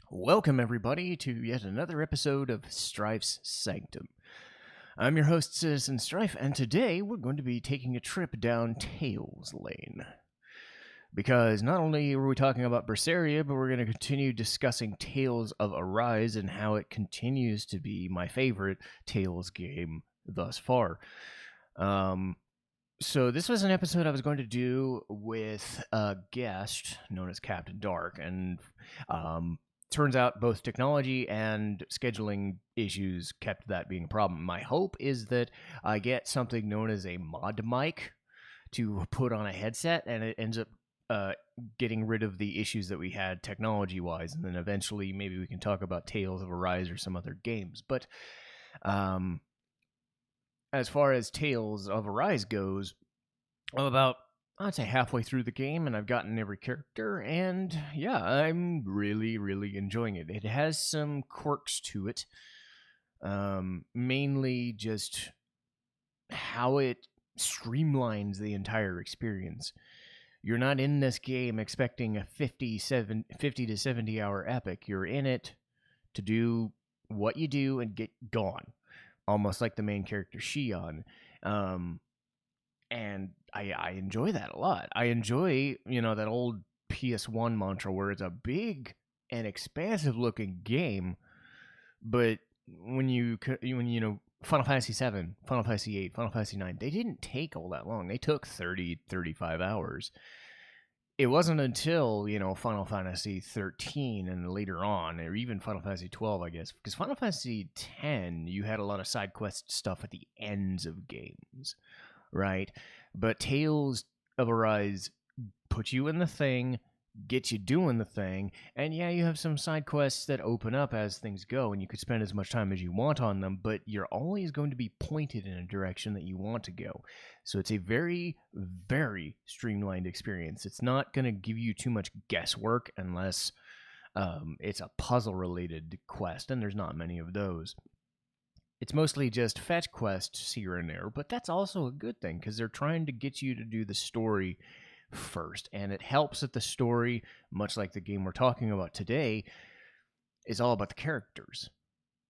Welcome, everybody, to yet another episode of Strife's Sanctum. I'm your host, Citizen Strife, and today we're going to be taking a trip down Tales Lane. Because not only are we talking about Berseria, but we're going to continue discussing Tales of Arise and how it continues to be my favorite Tales game thus far. So this was an episode I was going to do with a guest known as Captain Dark, and turns out both technology and scheduling issues kept that being a problem. My hope is that I get something known as a mod mic to put on a headset, and it ends up getting rid of the issues that we had technology-wise, and then eventually maybe we can talk about Tales of Arise or some other games. But as far as Tales of Arise goes, I'm about, I'd say, halfway through the game, and I've gotten every character, and yeah, I'm really enjoying it. It has some quirks to it, mainly just how it streamlines the entire experience. You're not in this game expecting a 50 to 70 hour epic. You're in it to do what you do and get gone, almost like the main character Shion. And I enjoy that a lot. I enjoy, that old PS1 mantra where it's a big and expansive looking game, but when Final Fantasy 7, Final Fantasy 8, Final Fantasy 9, they didn't take all that long. They took 30, 35 hours. It wasn't until, Final Fantasy 13 and later on, or even Final Fantasy 12, I guess, because Final Fantasy 10, you had a lot of side quest stuff at the ends of games, right? But Tales of Arise put you in the thing, get you doing the thing, and yeah, you have some side quests that open up as things go, and you could spend as much time as you want on them, but you're always going to be pointed in a direction that you want to go. So it's a very streamlined experience. It's not going to give you too much guesswork unless it's a puzzle-related quest, and there's not many of those. It's mostly just fetch quests here and there, but that's also a good thing because they're trying to get you to do the story first, and it helps that the story, much like the game we're talking about today, is all about the characters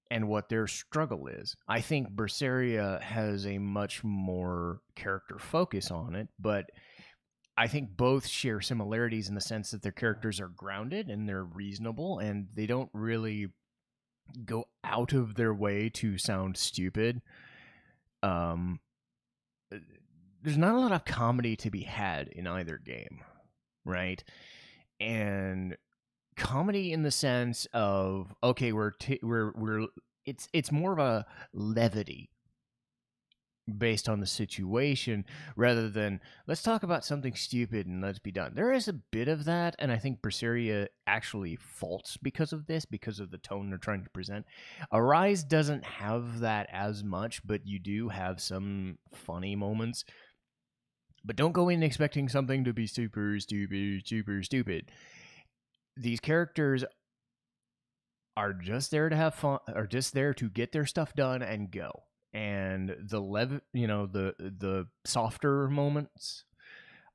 and what their struggle is. I think Berseria has a much more character focus on it, but I think both share similarities in the sense that their characters are grounded and they're reasonable, and they don't really go out of their way to sound stupid. There's not a lot of comedy to be had in either game, right? And comedy in the sense of, okay, it's more of a levity based on the situation rather than let's talk about something stupid and let's be done. There is a bit of that, and I think Berseria actually faults because of this, because of the tone they're trying to present. Arise doesn't have that as much, but you do have some funny moments. But don't go in expecting something to be super stupid. These characters are just there to have fun, are just there to get their stuff done and go. And the softer moments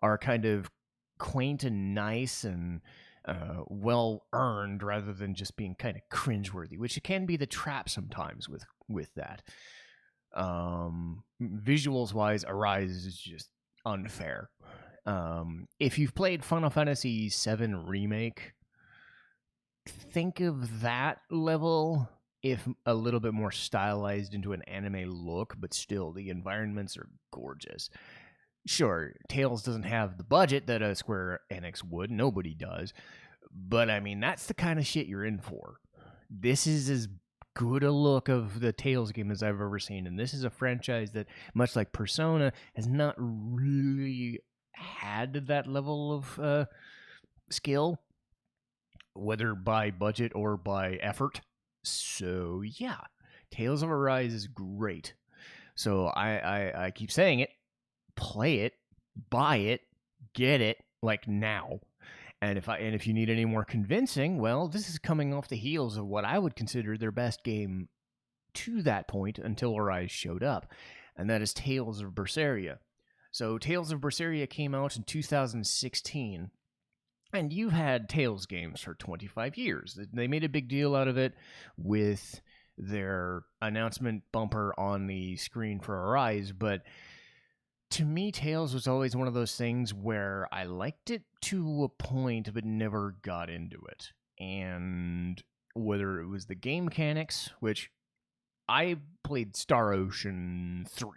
are kind of quaint and nice and well earned, rather than just being kind of cringeworthy, which it can be the trap sometimes with that. Visuals wise, Arise is just unfair. If you've played Final Fantasy VII Remake, think of that level, if a little bit more stylized into an anime look, but still, the environments are gorgeous. Sure, Tales doesn't have the budget that a Square Enix would. Nobody does. But, I mean, that's the kind of shit you're in for. This is as good a look of the Tales game as I've ever seen, and this is a franchise that, much like Persona, has not really had that level of skill, whether by budget or by effort. So yeah, Tales of Arise is great. So I keep saying it, play it, buy it, get it, like now. And if you need any more convincing, well, this is coming off the heels of what I would consider their best game to that point until Arise showed up, and that is Tales of Berseria. So Tales of Berseria came out in 2016, And you've had Tales games for 25 years. They made a big deal out of it with their announcement bumper on the screen for our eyes, but to me, Tales was always one of those things where I liked it to a point, but never got into it. And whether it was the game mechanics, which I played Star Ocean 3.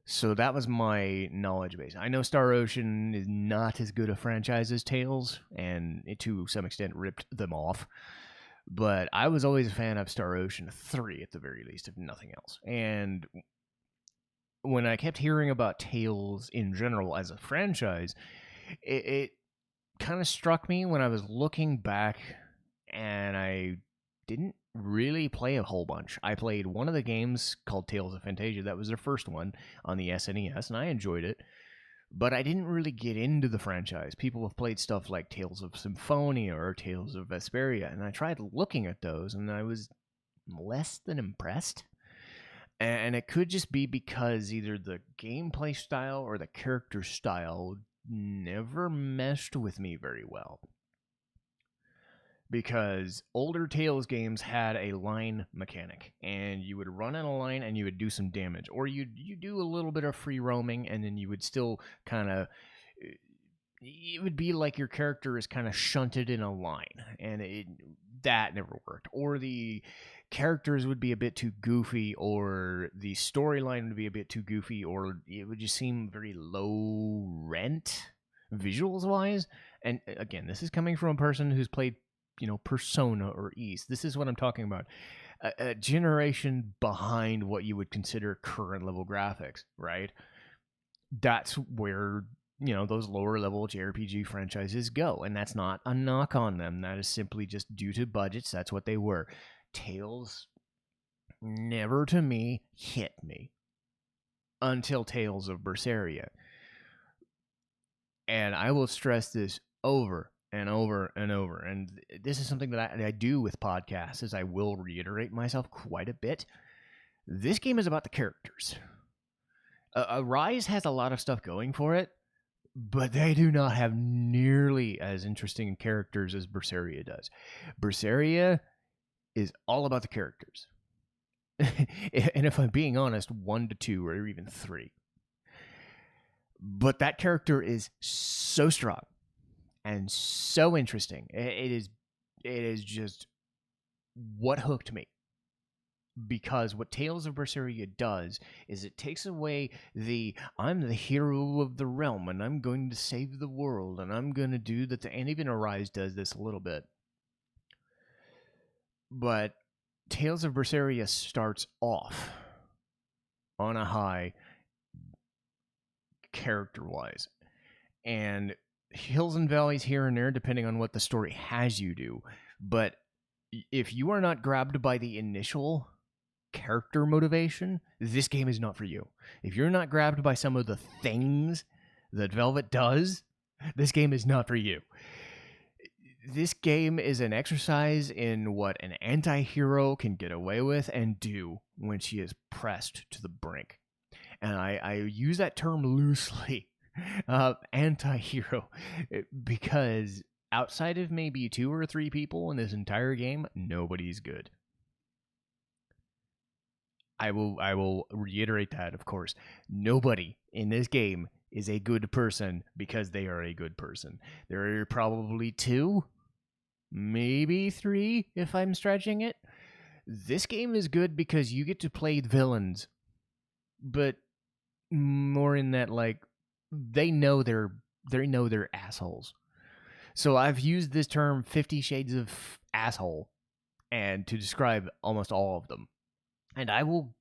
So that was my knowledge base. I know Star Ocean is not as good a franchise as Tales, and it to some extent ripped them off. But I was always a fan of Star Ocean 3 at the very least, if nothing else. And when I kept hearing about Tales in general as a franchise, it kind of struck me when I was looking back, and I didn't really play a whole bunch. I played one of the games called Tales of Fantasia. That was their first one on the SNES, and I enjoyed it. But I didn't really get into the franchise. People have played stuff like Tales of Symphonia or Tales of Berseria, and I tried looking at those, and I was less than impressed. And it could just be because either the gameplay style or the character style never meshed with me very well. Because older Tales games had a line mechanic, and you would run in a line and you would do some damage, or you do a little bit of free roaming, and then you would still kind of, it would be like your character is kind of shunted in a line, and that never worked. Or the characters would be a bit too goofy, or the storyline would be a bit too goofy, or it would just seem very low rent visuals wise. And again, this is coming from a person who's played Persona or East. This is what I'm talking about. A generation behind what you would consider current level graphics, right? That's where, those lower level JRPG franchises go. And that's not a knock on them. That is simply just due to budgets. That's what they were. Tales never, to me, hit me until Tales of Berseria. And I will stress this over and over and over. And this is something that I do with podcasts, is I will reiterate myself quite a bit. This game is about the characters. Rise has a lot of stuff going for it, but they do not have nearly as interesting characters as Berseria does. Berseria is all about the characters. And if I'm being honest, 1 to 2 or even 3. But that character is so strong and so interesting. It is just what hooked me. Because what Tales of Berseria does is it takes away I'm the hero of the realm and I'm going to save the world and I'm going to do that. And even Arise does this a little bit. But Tales of Berseria starts off on a high character-wise. And hills and valleys here and there, depending on what the story has you do. But if you are not grabbed by the initial character motivation, this game is not for you. If you're not grabbed by some of the things that Velvet does, this game is not for you. This game is an exercise in what an anti-hero can get away with and do when she is pressed to the brink. And I use that term loosely, anti-hero, because outside of maybe 2 or 3 people in this entire game, nobody's good. I will reiterate that, of course. Nobody in this game is a good person because they are a good person. There are probably 2, maybe 3, if I'm stretching it. This game is good because you get to play villains, but more in that, like, they know they're assholes. So I've used this term 50 Shades of Asshole and to describe almost all of them. And I will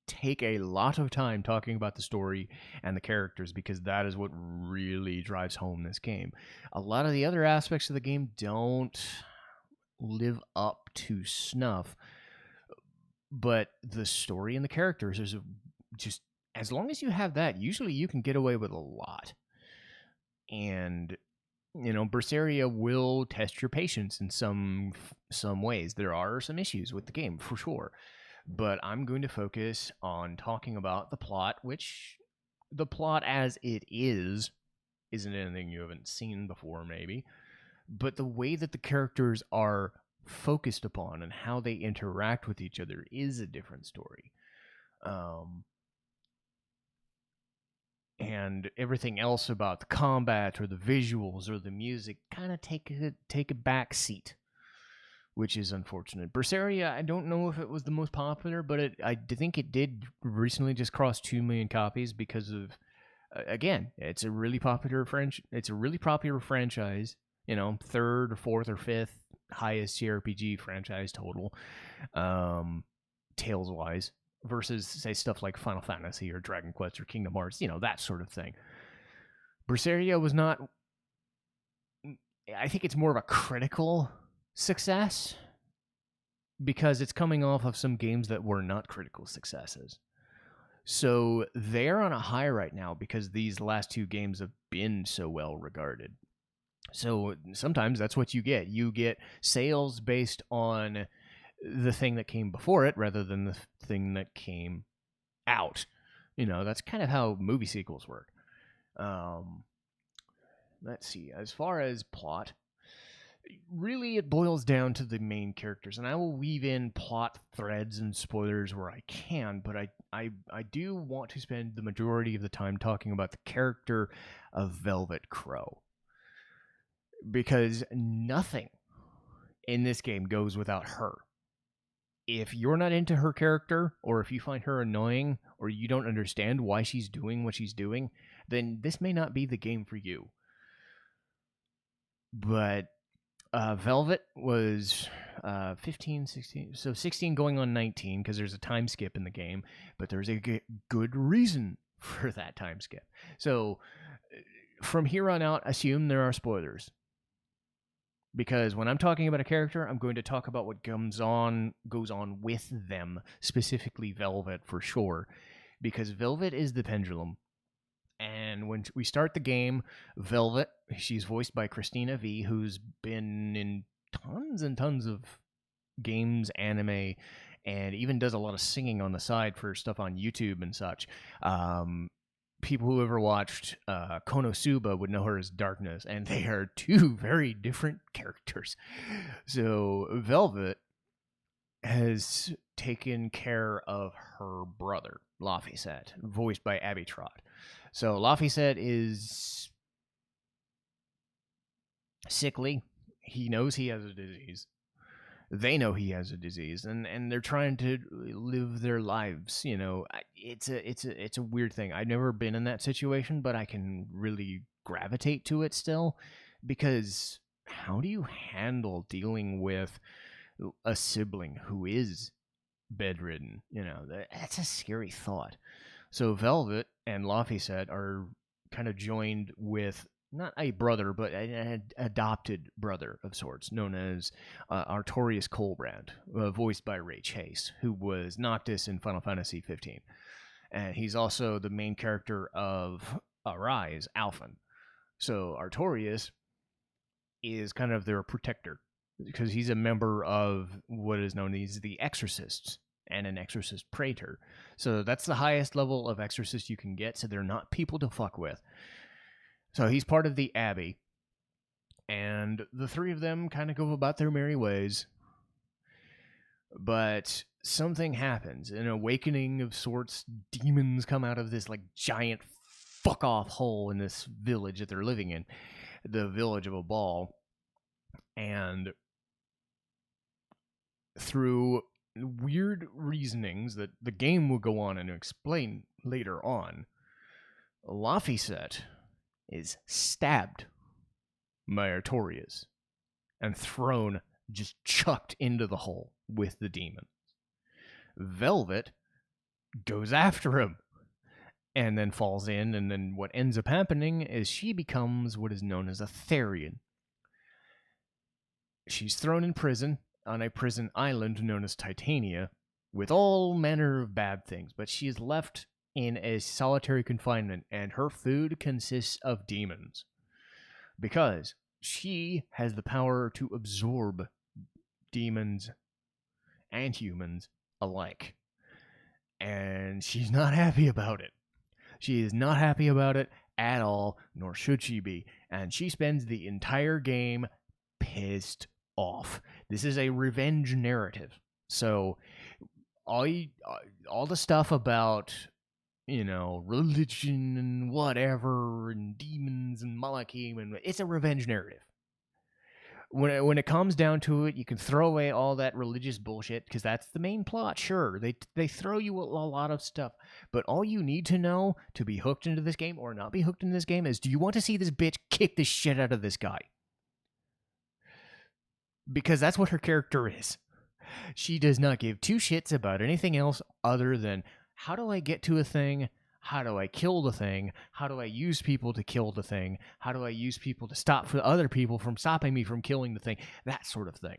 take a lot of time talking about the story and the characters because that is what really drives home this game. A lot of the other aspects of the game don't live up to snuff, but the story and the characters is just, as long as you have that, usually you can get away with a lot. And Berseria will test your patience in some ways. There are some issues with the game for sure. But I'm going to focus on talking about the plot, which the plot as it is isn't anything you haven't seen before, maybe. But the way that the characters are focused upon and how they interact with each other is a different story. And everything else about the combat or the visuals or the music kind of take a back seat, which is unfortunate. Berseria, I don't know if it was the most popular, but I think it did recently just cross 2 million copies because of, again, it's a really popular franchise. You know, third or fourth or fifth highest CRPG franchise total, tales wise, versus say stuff like Final Fantasy or Dragon Quest or Kingdom Hearts, you know, that sort of thing. Berseria was not. I think it's more of a critical success because it's coming off of some games that were not critical successes. So they're on a high right now because these last 2 games have been so well regarded. So sometimes that's what you get. You get sales based on the thing that came before it rather than the thing that came out. You know, that's kind of how movie sequels work. Let's see. As far as plot, really it boils down to the main characters, and I will weave in plot threads and spoilers where I can, but I do want to spend the majority of the time talking about the character of Velvet Crow, because nothing in this game goes without her. If you're not into her character, or if you find her annoying, or you don't understand why she's doing what she's doing, then this may not be the game for you. But Velvet was 15, 16, so 16 going on 19, because there's a time skip in the game, but there's a good reason for that time skip. So from here on out, assume there are spoilers. Because when I'm talking about a character, I'm going to talk about what goes on with them, specifically Velvet for sure. Because Velvet is the pendulum. And when we start the game, Velvet, she's voiced by Christina V, who's been in tons and tons of games, anime, and even does a lot of singing on the side for stuff on YouTube and such. People who ever watched Konosuba would know her as Darkness, and they are 2 very different characters. So Velvet has taken care of her brother, Laphicet, voiced by Abby Trott. So Laphicet is sickly. He knows he has a disease. They know he has a disease, and they're trying to live their lives. You know, it's a weird thing. I've never been in that situation, but I can really gravitate to it still, because how do you handle dealing with a sibling who is bedridden? You know, that's a scary thought. So Velvet and Laphicet are kind of joined with not a brother, but an adopted brother of sorts, known as Artorias Colbrand, voiced by Ray Chase, who was Noctis in Final Fantasy 15. And he's also the main character of Arise, Alphen. So Artorias is kind of their protector, because he's a member of what is known as the Exorcists, and an Exorcist Praetor. So that's the highest level of Exorcist you can get, so they're not people to fuck with. So he's part of the Abbey, and the 3 of them kind of go about their merry ways. But something happens, an awakening of sorts. Demons come out of this like giant fuck-off hole in this village that they're living in, the village of Abal. And through weird reasonings that the game will go on and explain later on, Laphicet is stabbed by Artorias and thrown, just chucked into the hole with the demon. Velvet goes after him and then falls in, and then what ends up happening is she becomes what is known as a Therian. She's thrown in prison on a prison island known as Titania with all manner of bad things, but she is left in a solitary confinement, and her food consists of demons, because she has the power to absorb demons and humans alike. And she's not happy about it. She is not happy about it at all, nor should she be. And she spends the entire game pissed off. This is a revenge narrative. So all the stuff about, religion and whatever and demons and Malachim, and it's a revenge narrative. When it comes down to it, you can throw away all that religious bullshit because that's the main plot. Sure, they throw you a lot of stuff, but all you need to know to be hooked into this game or not be hooked into this game is, do you want to see this bitch kick the shit out of this guy? Because that's what her character is. She does not give two shits about anything else other than, how do I get to a thing? How do I kill the thing? How do I use people to kill the thing? How do I use people to stop for other people from stopping me from killing the thing? That sort of thing.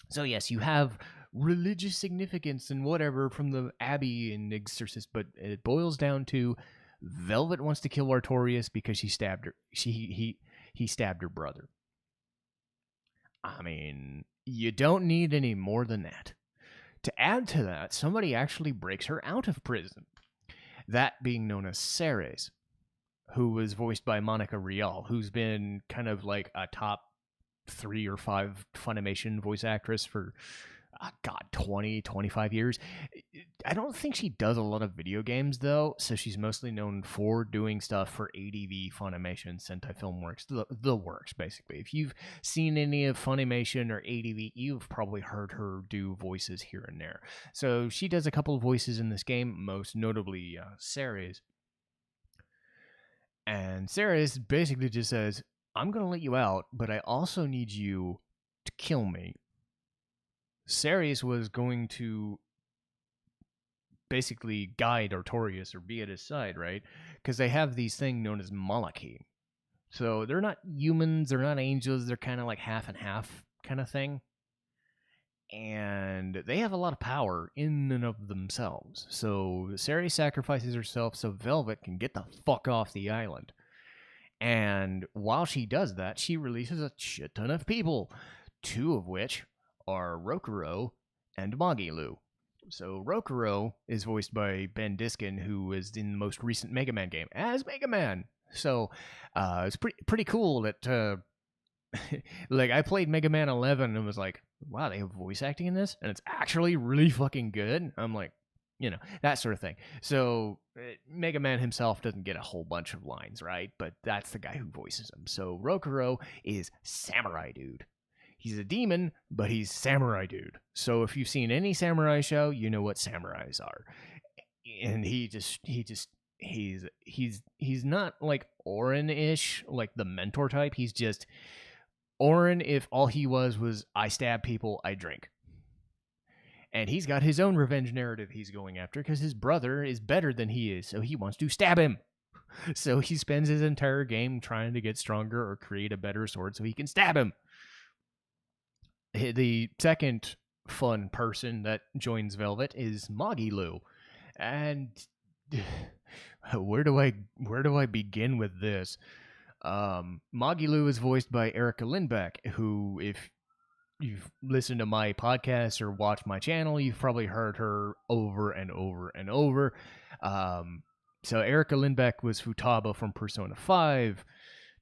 So yes, you have religious significance and whatever from the Abbey and Exorcist, but it boils down to Velvet wants to kill Artorias because he stabbed her. He stabbed her brother. I mean, you don't need any more than that. To add to that, somebody actually breaks her out of prison. That being known as Ceres, who was voiced by Monica Rial, who's been kind of like a top 3 or 5 Funimation voice actress for, 20, 25 years. I don't think she does a lot of video games, though, so she's mostly known for doing stuff for ADV, Funimation, Sentai Filmworks, the works, basically. If you've seen any of Funimation or ADV, you've probably heard her do voices here and there. So she does a couple of voices in this game, most notably Ceres. And Ceres basically just says, I'm going to let you out, but I also need you to kill me. Ceres was going to basically guide Artorias or be at his side, right? Because they have these things known as Malachim. So they're not humans, they're not angels, they're kind of like half and half kind of thing. And they have a lot of power in and of themselves. So Ceres sacrifices herself so Velvet can get the fuck off the island. And while she does that, she releases a shit ton of people, 2 of which are Rokuro and Magilu. So Rokuro is voiced by Ben Diskin, who is in the most recent Mega Man game as Mega Man. So it's pretty cool that like I played Mega Man 11 and was like, wow, they have voice acting in this, and it's actually really fucking good. I'm like, that sort of thing. So Mega Man himself doesn't get a whole bunch of lines, right? But that's the guy who voices him. So Rokuro is Samurai Dude. He's a demon, but he's Samurai Dude. So if you've seen any samurai show, you know what samurais are. And he's not like Orin-ish, like the mentor type. He's just Orin if all he was I stab people, I drink. And he's got his own revenge narrative he's going after because his brother is better than he is, so he wants to stab him. So he spends his entire game trying to get stronger or create a better sword so he can stab him. The second fun person that joins Velvet is Magilu. And where do I begin with this? Magilu is voiced by Erica Lindbeck, who, if you've listened to my podcast or watched my channel, you've probably heard her over and over and over. So Erica Lindbeck was Futaba from Persona 5,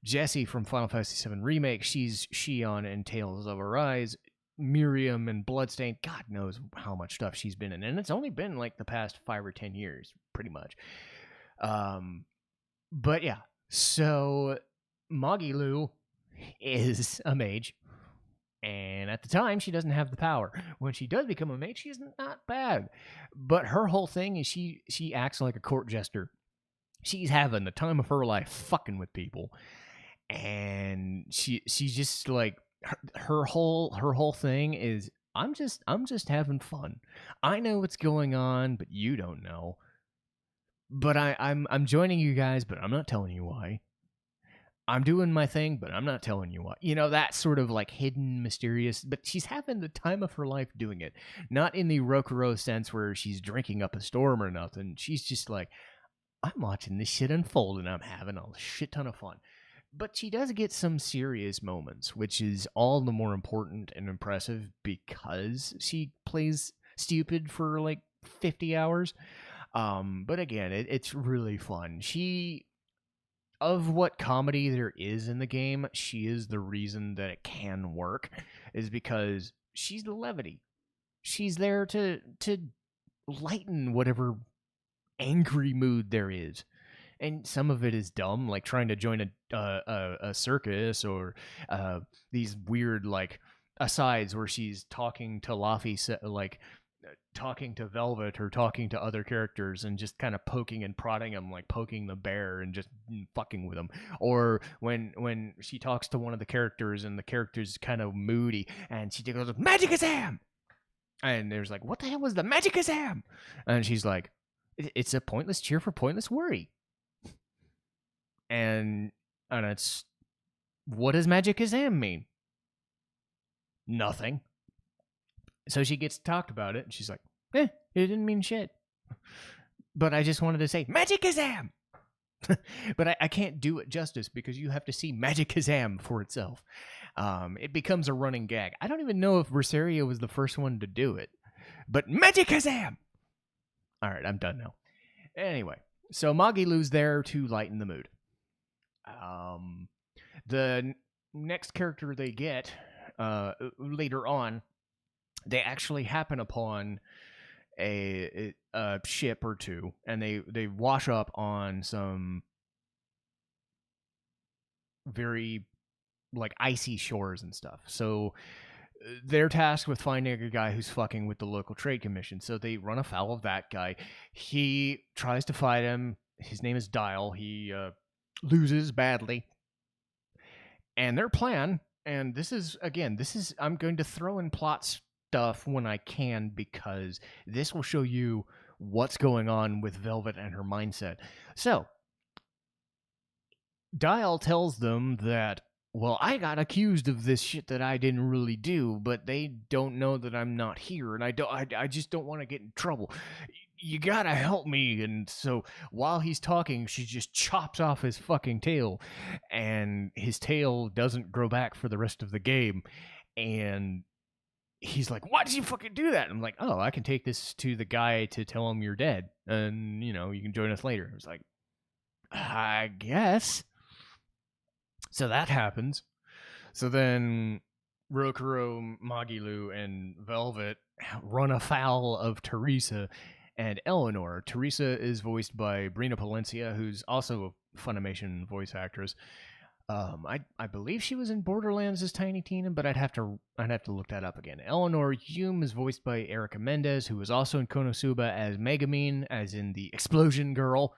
Jessie from Final Fantasy VII Remake, she's Shion in Tales of Arise, Miriam and Bloodstained, God knows how much stuff she's been in, and it's only been like the past 5 or 10 years, pretty much. But yeah, so Magilu is a mage, and at the time, she doesn't have the power. When she does become a mage, she's not bad. But her whole thing is she acts like a court jester. She's having the time of her life fucking with people. And she's just like, her whole thing is, I'm just having fun. I know what's going on, but you don't know. But I'm joining you guys, but I'm not telling you why. I'm doing my thing, but I'm not telling you what. That sort of like hidden, mysterious, but she's having the time of her life doing it. Not in the Rokuro sense where she's drinking up a storm or nothing. She's just like, I'm watching this shit unfold and I'm having a shit ton of fun. But she does get some serious moments, which is all the more important and impressive because she plays stupid for like 50 hours. But again, it's really fun. She of what comedy there is in the game, she is the reason that it can work, is because she's the levity. She's there to lighten whatever angry mood there is. And some of it is dumb, like trying to join a circus, or these weird like asides where she's talking to like talking to Velvet or talking to other characters and just kind of poking and prodding them, like poking the bear and just fucking with them. Or when she talks to one of the characters and the character's kind of moody and she goes, "Magicazam!" And there's like, "What the hell was the Magicazam?" And she's like, "It's a pointless cheer for pointless worry." And it's, what does Magicazam mean? Nothing. So she gets talked about it, and she's like, it didn't mean shit. But I just wanted to say, Magicazam! But I can't do it justice because you have to see Magicazam for itself. It becomes a running gag. I don't even know if Berseria was the first one to do it. But Magicazam! Alright, I'm done now. Anyway, so Magilu's there to lighten the mood. The next character they get later on, they actually happen upon a ship or two, and they wash up on some very like icy shores and stuff. So they're tasked with finding a guy who's fucking with the local trade commission. So they run afoul of that guy. He tries to fight him. His name is Dial. He loses badly. And their plan, and this is I'm going to throw in plot stuff when I can, because this will show you what's going on with Velvet and her mindset. So, Dial tells them that, well, I got accused of this shit that I didn't really do, but they don't know that I'm not here, and I just don't want to get in trouble. You gotta help me. And so while he's talking, she just chops off his fucking tail, and his tail doesn't grow back for the rest of the game. And he's like, "Why did you fucking do that?" And I'm like, "Oh, I can take this to the guy to tell him you're dead, and you can join us later." It's like, I guess. So that happens. So then Rokuro, Magilu, and Velvet run afoul of Teresa and Eleanor. Teresa is voiced by Brina Palencia, who's also a Funimation voice actress. I believe she was in Borderlands as Tiny Tina, but I'd have to look that up again. Eleanor Hume is voiced by Erica Mendez, who was also in Konosuba as Megamine, as in the Explosion Girl.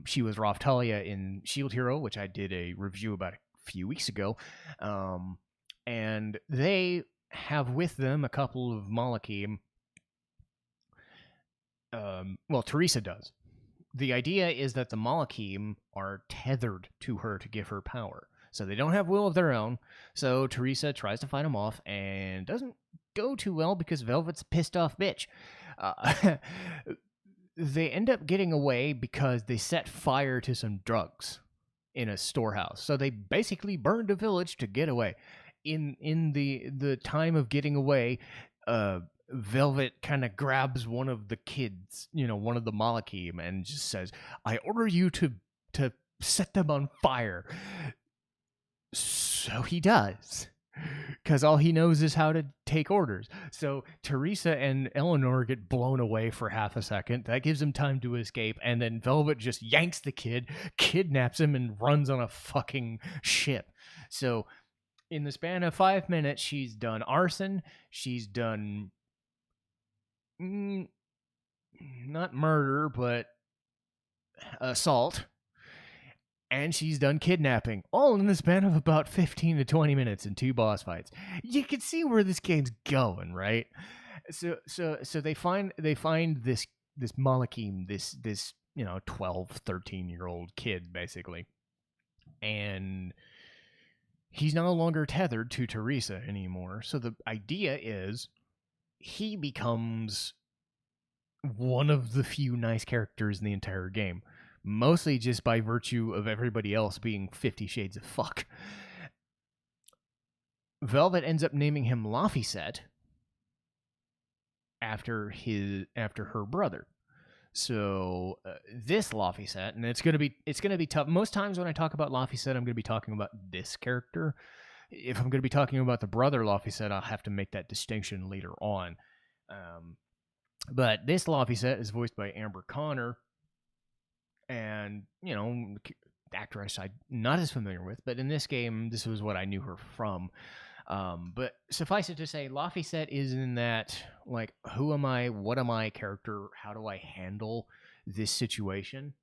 She was Raftalia in Shield Hero, which I did a review about a few weeks ago. And they have with them a couple of Malachim. Well, Teresa does. The idea is that the Malachim are tethered to her to give her power. So they don't have will of their own. So Teresa tries to fight them off and doesn't go too well because Velvet's a pissed off bitch. They end up getting away because they set fire to some drugs in a storehouse. So they basically burned a village to get away. In the time of getting away, Velvet kind of grabs one of the kids, one of the Malachim, and just says, "I order you to set them on fire." So he does, because all he knows is how to take orders. So Teresa and Eleanor get blown away for half a second. That gives him time to escape, and then Velvet just yanks the kid, kidnaps him, and runs on a fucking ship. So in the span of 5 minutes, she's done arson, she's done not murder, but assault, and she's done kidnapping, all in the span of about 15 to 20 minutes in 2 boss fights. You can see where this game's going, right? So they find this Malachim, this 12, 13-year-old kid, basically. And he's no longer tethered to Teresa anymore. So the idea is he becomes one of the few nice characters in the entire game, mostly just by virtue of everybody else being 50 Shades of fuck. Velvet ends up naming him Laphicet after her brother. So this Laphicet, and it's gonna be tough. Most times when I talk about Laphicet, I'm gonna be talking about this character. If I'm gonna be talking about the brother Laphicet, I'll have to make that distinction later on. But this Laphicet is voiced by Amber Connor, and actress I'm not as familiar with, but in this game, this was what I knew her from. But suffice it to say, Laphicet is in that, like, who am I, what am I character, how do I handle this situation?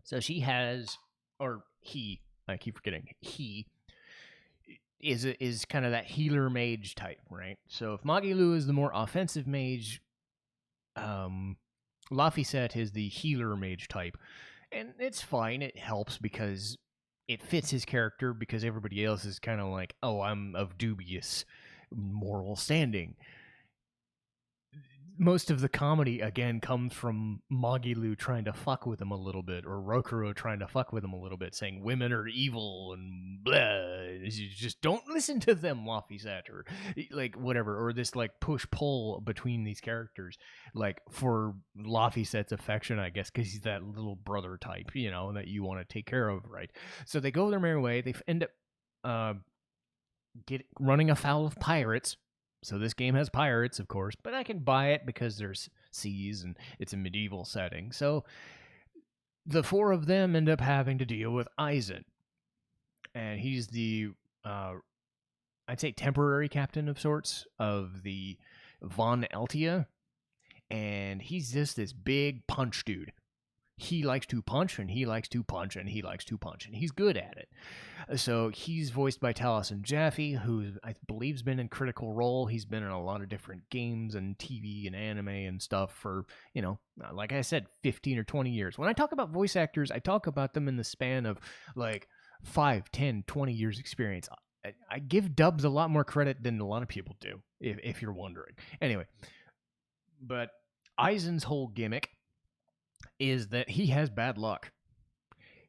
So she has, or he, I keep forgetting, he is kind of that healer mage type, right? So if Magilu is the more offensive mage, Laphicet is the healer mage type. And it's fine, it helps because it fits his character, because everybody else is kind of like, oh, I'm of dubious moral standing. Most of the comedy, again, comes from Magilu trying to fuck with him a little bit, or Rokuro trying to fuck with him a little bit, saying women are evil and blah. You just don't listen to them, Laphicet, or like whatever, or this like push-pull between these characters, like for Laphicet's affection, I guess, because he's that little brother type, that you want to take care of, right? So they go their merry way. They end up running afoul of pirates. So this game has pirates, of course, but I can buy it because there's seas and it's a medieval setting. So the four of them end up having to deal with Aizen. And he's the, I'd say, temporary captain of sorts of the Von Eltia. And he's just this big punch dude. He likes to punch, and he likes to punch, and he likes to punch, and he's good at it. So he's voiced by Taliesin Jaffe, who I believe has been in Critical Role. He's been in a lot of different games and TV and anime and stuff for, like I said, 15 or 20 years. When I talk about voice actors, I talk about them in the span of like 5, 10, 20 years experience. I give dubs a lot more credit than a lot of people do, if you're wondering. Anyway, but Aizen's whole gimmick is that he has bad luck.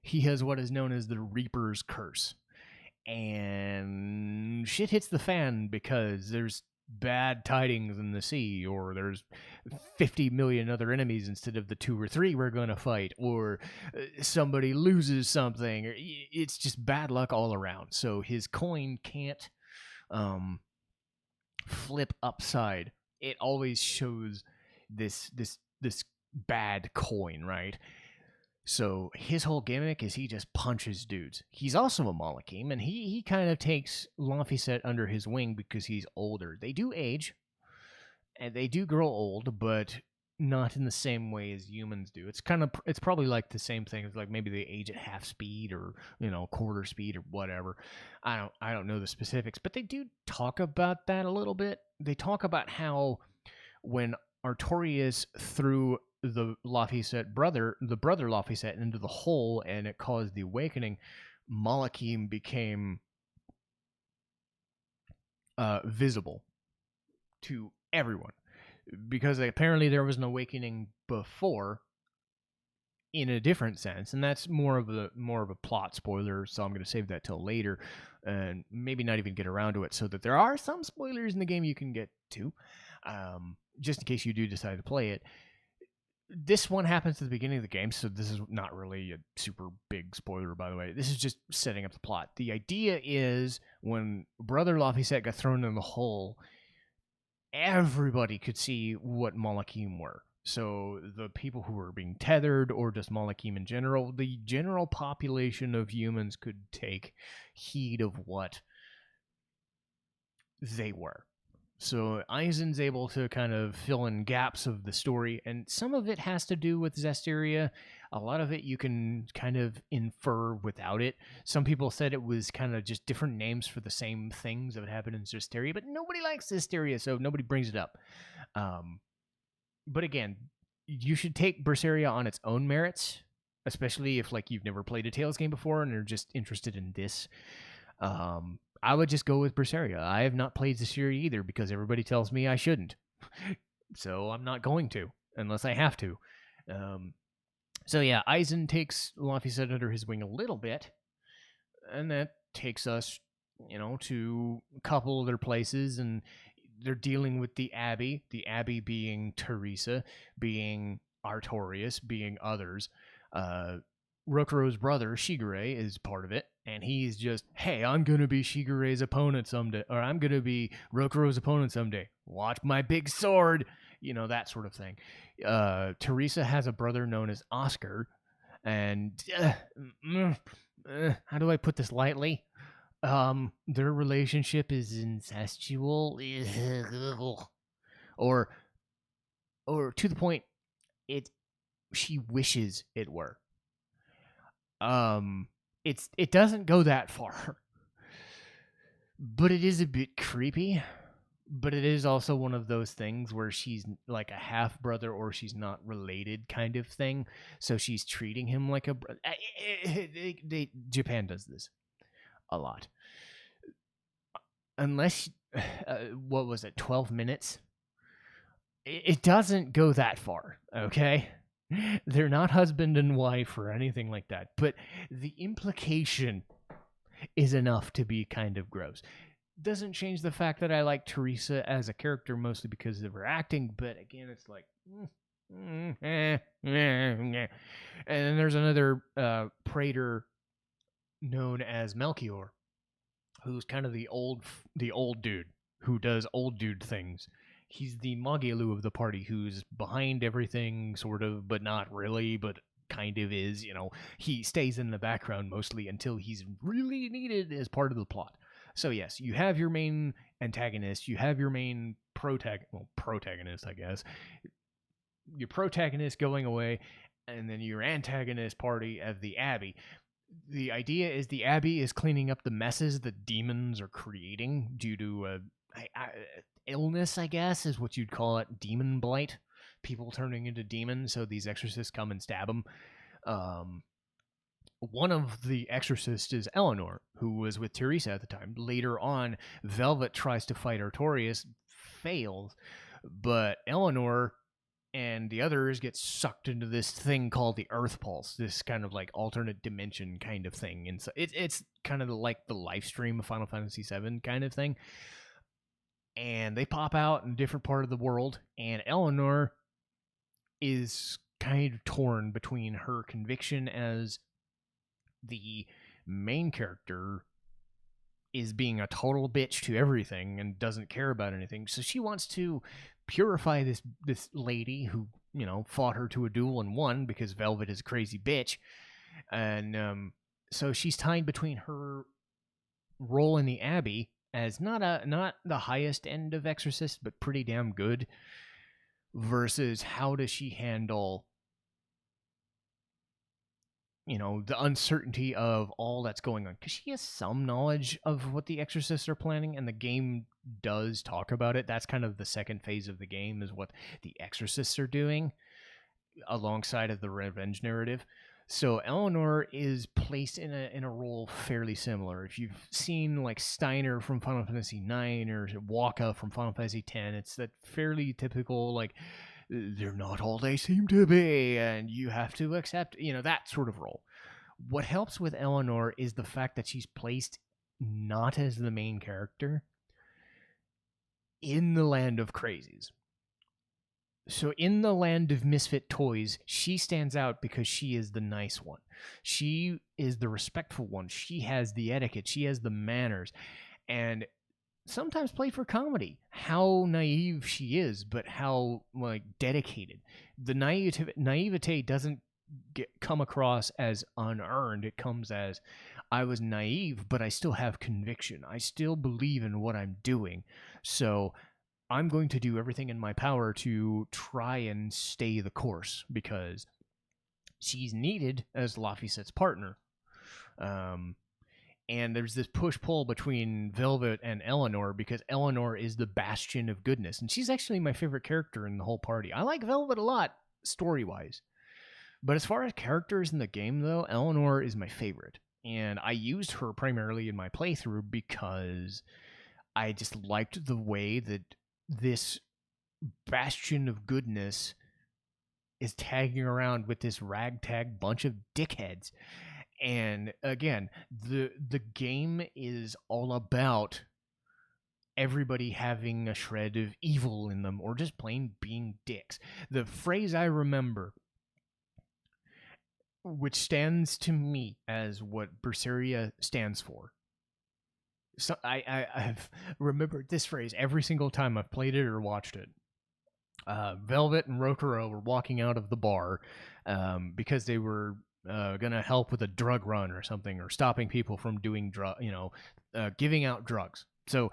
He has what is known as the Reaper's Curse. And shit hits the fan because there's bad tidings in the sea, or there's 50 million other enemies instead of the 2 or 3 we're going to fight, or somebody loses something. It's just bad luck all around. So his coin can't flip upside. It always shows this bad coin, right? So his whole gimmick is he just punches dudes. He's also a Malakim, and he kind of takes Laphicet under his wing because he's older. They do age, and they do grow old, but not in the same way as humans do. It's probably like the same thing as like maybe they age at half speed or quarter speed or whatever. I don't know the specifics, but they do talk about that a little bit. They talk about how when Artorias threw the brother Laphicet into the hole and it caused the awakening, Malakim became visible to everyone because apparently there was an awakening before in a different sense, and that's more of a plot spoiler, so I'm going to save that till later and maybe not even get around to it, so that there are some spoilers in the game you can get to, just in case you do decide to play it. This one happens at the beginning of the game, so this is not really a super big spoiler, by the way. This is just setting up the plot. The idea is when Brother Laphicet got thrown in the hole, everybody could see what Malakim were. So the people who were being tethered, or just Malakim in general, the general population of humans could take heed of what they were. So Aizen's able to kind of fill in gaps of the story, and some of it has to do with Zestiria. A lot of it you can kind of infer without it. Some people said it was kind of just different names for the same things that would happen in Zestiria, but nobody likes Zestiria, so nobody brings it up. But again, you should take Berseria on its own merits, especially if like you've never played a Tales game before and are just interested in this. I would just go with Berseria. I have not played Zestiria either because everybody tells me I shouldn't. So I'm not going to, unless I have to. So yeah, Aizen takes Laphicet under his wing a little bit, and that takes us, to a couple other places, and they're dealing with the Abbey being Teresa, being Artorias, being others. Rokuro's brother, Shigure, is part of it, and he's just, hey, I'm going to be Shigure's opponent someday, or I'm going to be Rokuro's opponent someday. Watch my big sword, that sort of thing. Teresa has a brother known as Oscar, and how do I put this lightly? Their relationship is incestual, or to the point, she wishes it were. It doesn't go that far, but it is a bit creepy. But it is also one of those things where she's like a half brother or she's not related kind of thing. So she's treating him like a brother. Japan does this a lot. Unless, what was it, 12 minutes? It doesn't go that far, okay? They're not husband and wife or anything like that. But the implication is enough to be kind of gross. Doesn't change the fact that I like Teresa as a character mostly because of her acting, but again, it's like, and then there's another praetor known as Melchior, who's kind of the old dude who does old dude things. He's the Magelu of the party, who's behind everything, sort of, but not really, but kind of is. He stays in the background mostly until he's really needed as part of the plot. So yes, you have your main antagonist, you have your main protagonist, I guess. Your protagonist going away, and then your antagonist party of the Abbey. The idea is the Abbey is cleaning up the messes that demons are creating due to illness, I guess, is what you'd call it, demon blight. People turning into demons, so these exorcists come and stab them. One of the exorcists is Eleanor, who was with Teresa at the time. Later on, Velvet tries to fight Artorias, fails, but Eleanor and the others get sucked into this thing called the Earth Pulse, this kind of like alternate dimension kind of thing. And so it's kind of like the live stream of Final Fantasy VII kind of thing. And they pop out in a different part of the world, and Eleanor is kind of torn between her conviction as the main character is being a total bitch to everything and doesn't care about anything. So she wants to purify this lady who, fought her to a duel and won because Velvet is a crazy bitch. And so she's tied between her role in the Abbey as not the highest end of exorcist, but pretty damn good, versus how does she handle the uncertainty of all that's going on, because she has some knowledge of what the exorcists are planning, and the game does talk about it. That's kind of the second phase of the game, is what the exorcists are doing alongside of the revenge narrative. So Eleanor is placed in a role fairly similar. If you've seen like Steiner from Final Fantasy IX or Waka from Final Fantasy X, it's that fairly typical, like, they're not all they seem to be, and you have to accept, that sort of role. What helps with Eleanor is the fact that she's placed not as the main character in the land of crazies. So in the land of misfit toys, she stands out because she is the nice one. She is the respectful one. She has the etiquette. She has the manners. And sometimes play for comedy, how naive she is, but how dedicated. The naivete doesn't come across as unearned. It comes as, I was naive, but I still have conviction. I still believe in what I'm doing. So I'm going to do everything in my power to try and stay the course, because she's needed as Laphicet's partner. And there's this push-pull between Velvet and Eleanor, because Eleanor is the bastion of goodness. And she's actually my favorite character in the whole party. I like Velvet a lot, story-wise. But as far as characters in the game, though, Eleanor is my favorite. And I used her primarily in my playthrough because I just liked the way that this bastion of goodness is tagging around with this ragtag bunch of dickheads. And again, the game is all about everybody having a shred of evil in them or just plain being dicks. The phrase I remember, which stands to me as what Berseria stands for. So I've remembered this phrase every single time I've played it or watched it. Velvet and Rokuro were walking out of the bar because they were going to help with a drug run or something, or stopping people from doing giving out drugs. So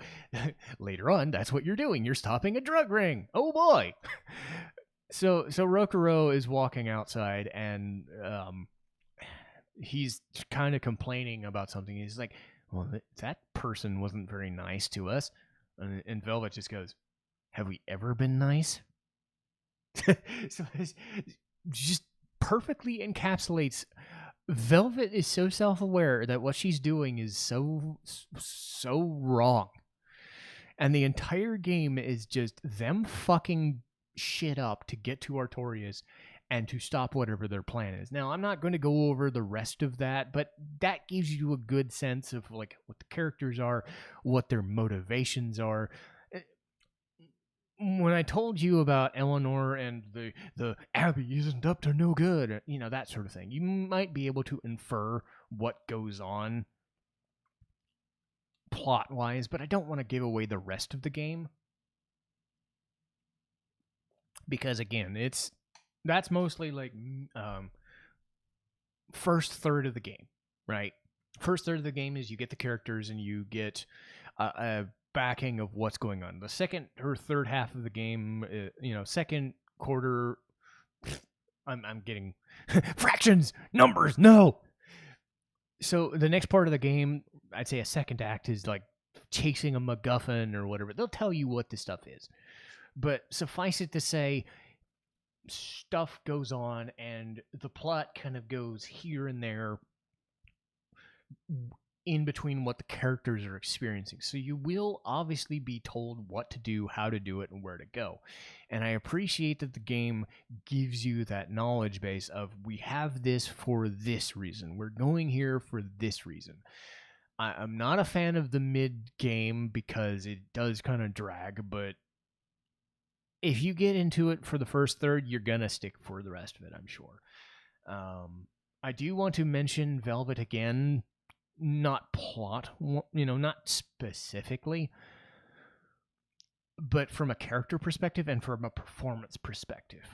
later on, that's what you're doing. You're stopping a drug ring. Oh boy. So Rokuro is walking outside, and he's kind of complaining about something. He's like, well, that person wasn't very nice to us. And Velvet just goes, have we ever been nice? So it just perfectly encapsulates. Velvet is so self-aware that what she's doing is so wrong. And the entire game is just them fucking shit up to get to Artorias and to stop whatever their plan is. Now, I'm not going to go over the rest of that, but that gives you a good sense of like what the characters are, what their motivations are. When I told you about Eleanor and the Abby isn't up to no good, that sort of thing, you might be able to infer what goes on plot-wise, but I don't want to give away the rest of the game. Because, again, that's mostly like first third of the game, right? First third of the game is you get the characters and you get a backing of what's going on. The second or third half of the game, second quarter, I'm getting fractions, numbers, no. So the next part of the game, I'd say a second act, is like chasing a MacGuffin or whatever. They'll tell you what this stuff is. But suffice it to say, stuff goes on and the plot kind of goes here and there in between what the characters are experiencing. So you will obviously be told what to do, how to do it, and where to go. And I appreciate that the game gives you that knowledge base of, we have this for this reason. We're going here for this reason. I'm not a fan of the mid-game because it does kind of drag, but if you get into it for the first third, you're going to stick for the rest of it, I'm sure. I do want to mention Velvet again. Not plot, not specifically, but from a character perspective and from a performance perspective.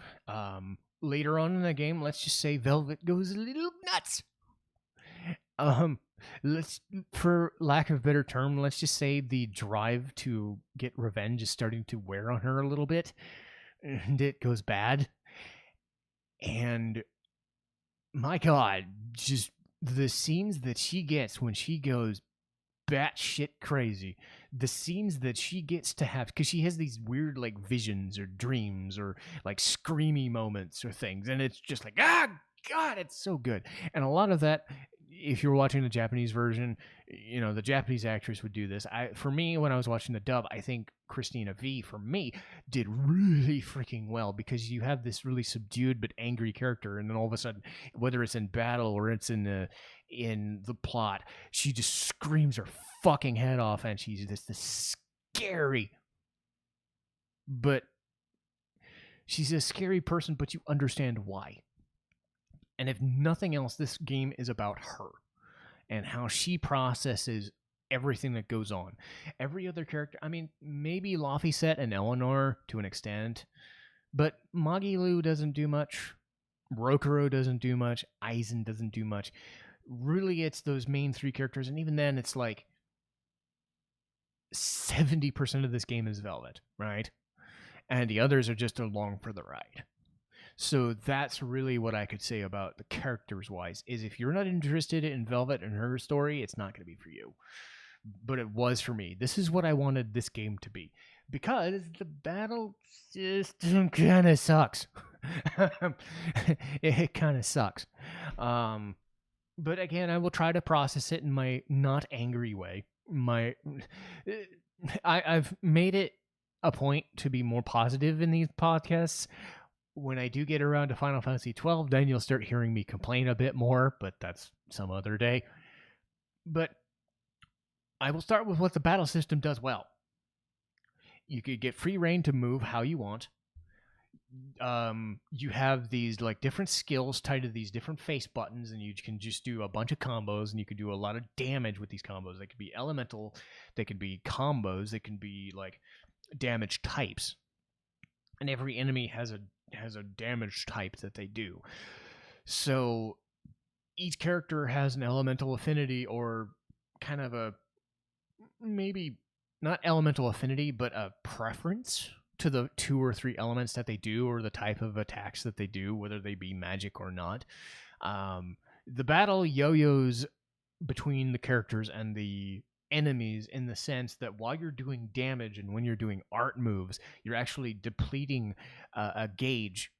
Later on in the game, let's just say Velvet goes a little nuts. For lack of a better term, let's just say the drive to get revenge is starting to wear on her a little bit, and it goes bad. And my God, just the scenes that she gets when she goes batshit crazy, the scenes that she gets to have, because she has these weird like visions or dreams or like screamy moments or things, and it's just like, God, it's so good. And a lot of that, if you're watching the Japanese version, the Japanese actress would do this. For me, when I was watching the dub, I think Christina V, for me, did really freaking well, because you have this really subdued but angry character, and then all of a sudden, whether it's in battle or it's in the plot, she just screams her fucking head off, and she's this scary, but she's a scary person, but you understand why. And if nothing else, this game is about her and how she processes everything that goes on. Every other character, maybe Laphicet and Eleanor to an extent, but Magilu doesn't do much. Rokuro doesn't do much. Aizen doesn't do much. Really, it's those main three characters, and even then, it's like 70% of this game is Velvet, right? And the others are just along for the ride. So that's really what I could say about the characters-wise, is if you're not interested in Velvet and her story, it's not going to be for you. But it was for me. This is what I wanted this game to be. Because the battle system kind of sucks. It kind of sucks. But again, I will try to process it in my not angry way. I've made it a point to be more positive in these podcasts. When I do get around to Final Fantasy XII, then you'll start hearing me complain a bit more, but that's some other day. But I will start with what the battle system does well. you could get free reign to move how you want. You have these like different skills tied to these different face buttons, and you can just do a bunch of combos, and you can do a lot of damage with these combos. They could be elemental, they could be combos, they can be like damage types, and every enemy has a damage type that they do. So each character has an elemental affinity, or kind of a, maybe not elemental affinity, but a preference to the 2 or 3 elements that they do, or the type of attacks that they do, whether they be magic or not. The battle yo-yos between the characters and the enemies, in the sense that while you're doing damage and when you're doing art moves, you're actually depleting a gauge.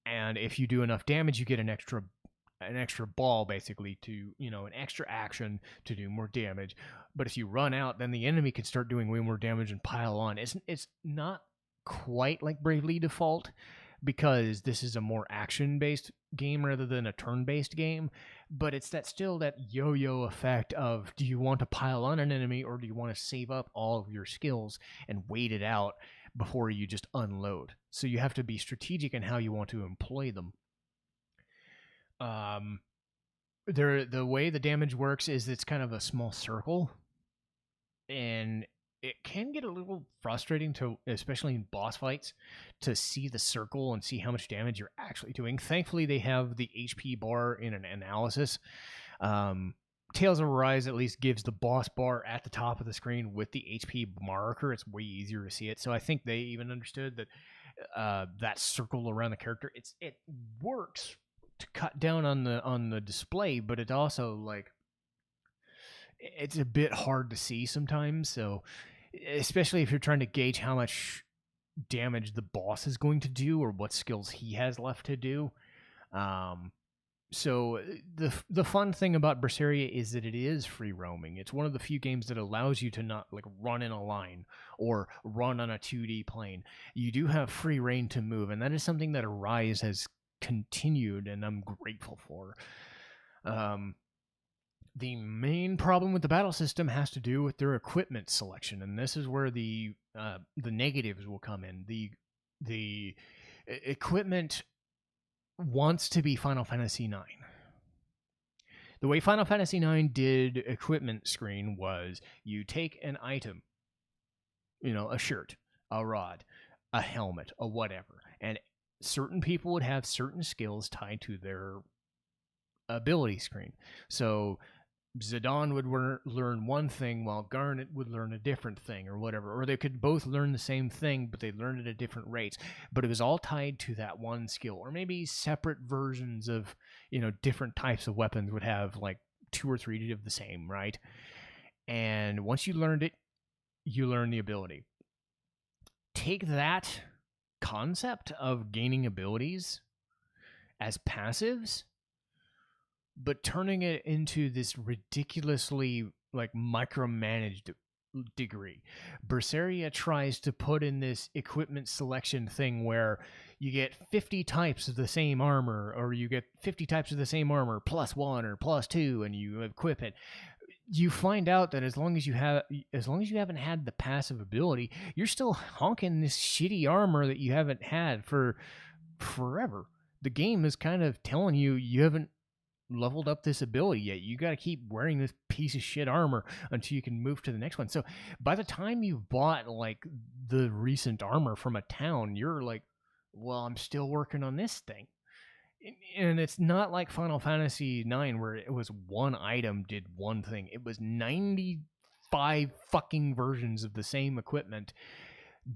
And if you do enough damage, you get an extra ball, basically, to, an extra action to do more damage. But if you run out, then the enemy can start doing way more damage and pile on. It's not quite like Bravely Default, because this is a more action-based game rather than a turn-based game, but it's still that yo-yo effect of, do you want to pile on an enemy, or do you want to save up all of your skills and wait it out before you just unload? So you have to be strategic in how you want to employ them. The way the damage works is it's kind of a small circle, and it can get a little frustrating especially in boss fights, to see the circle and see how much damage you're actually doing. Thankfully, they have the HP bar in an analysis. Tales of Arise at least gives the boss bar at the top of the screen with the HP marker. It's way easier to see it. So I think they even understood that that circle around the character, it works to cut down on the display, but it also, like, it's a bit hard to see sometimes. So especially if you're trying to gauge how much damage the boss is going to do, or what skills he has left to do. So the fun thing about Berseria is that it is free roaming. It's one of the few games that allows you to not like run in a line or run on a 2D plane. You do have free reign to move, and that is something that Arise has continued, and I'm grateful for. The main problem with the battle system has to do with their equipment selection, and this is where the negatives will come in. The equipment wants to be Final Fantasy IX. The way Final Fantasy IX did equipment screen was, you take an item, a shirt, a rod, a helmet, a whatever, and certain people would have certain skills tied to their ability screen. So Zidane would learn one thing, while Garnet would learn a different thing, or whatever. Or they could both learn the same thing, but they learned it at different rates. But it was all tied to that one skill. Or maybe separate versions of, different types of weapons would have like 2 or 3 of the same, right? And once you learned it, you learn the ability. Take that concept of gaining abilities as passives, but turning it into this ridiculously like micromanaged degree. Berseria tries to put in this equipment selection thing where you get 50 types of the same armor, or you get 50 types of the same armor +1 or +2, and you equip it. You find out that as long as you haven't had the passive ability, you're still honking this shitty armor that you haven't had for forever. The game is kind of telling you haven't leveled up this ability yet. You got to keep wearing this piece of shit armor until you can move to the next one. So by the time you've bought like the recent armor from a town, you're like, well, I'm still working on this thing. And it's not like Final Fantasy IX where it was one item did one thing. It was 95 fucking versions of the same equipment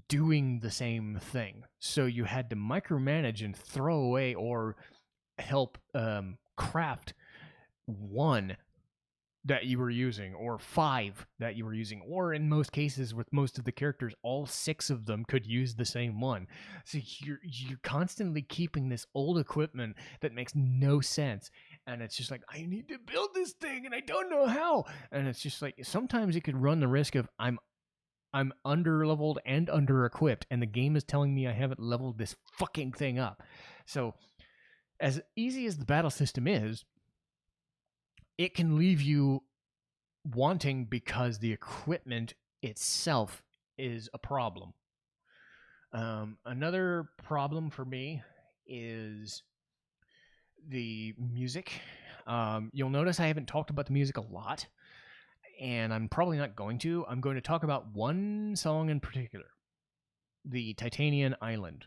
doing the same thing. So you had to micromanage and throw away or help craft one that you were using, or 5 that you were using, or in most cases with most of the characters, all 6 of them could use the same one. So you're constantly keeping this old equipment that makes no sense, and it's just like, I need to build this thing and I don't know how. And it's just like, sometimes it could run the risk of I'm under leveled and under equipped, and the game is telling me I haven't leveled this fucking thing up. So as easy as the battle system is, it can leave you wanting because the equipment itself is a problem. Another problem for me is the music. You'll notice I haven't talked about the music a lot, and I'm probably not going to. I'm going to talk about one song in particular, the Titanian Island,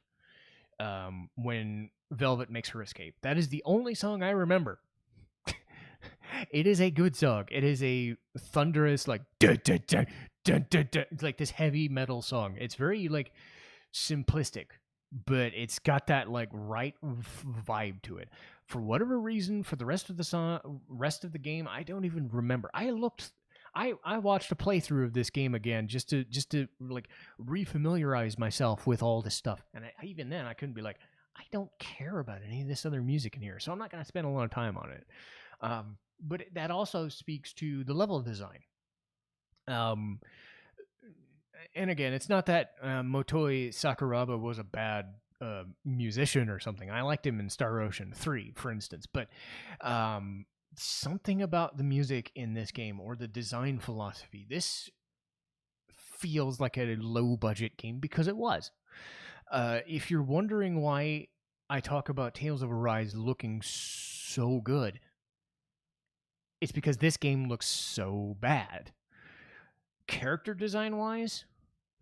when Velvet makes her escape. That is the only song I remember. It is a good song. It is a thunderous, like, dun, dun, dun, dun, dun, dun. It's like this heavy metal song. It's very, like, simplistic, but it's got that, like, right vibe to it. For whatever reason, for the rest of the game, I don't even remember. I watched a playthrough of this game again just to like refamiliarize myself with all this stuff, and even then I couldn't be like, I don't care about any of this other music in here, so I'm not going to spend a lot of time on it. But that also speaks to the level design. And again, it's not that Motoi Sakuraba was a bad musician or something. I liked him in Star Ocean 3, for instance, but something about the music in this game or the design philosophy, this feels like a low-budget game because it was. If you're wondering why I talk about Tales of Arise looking so good, it's because this game looks so bad. Character design-wise,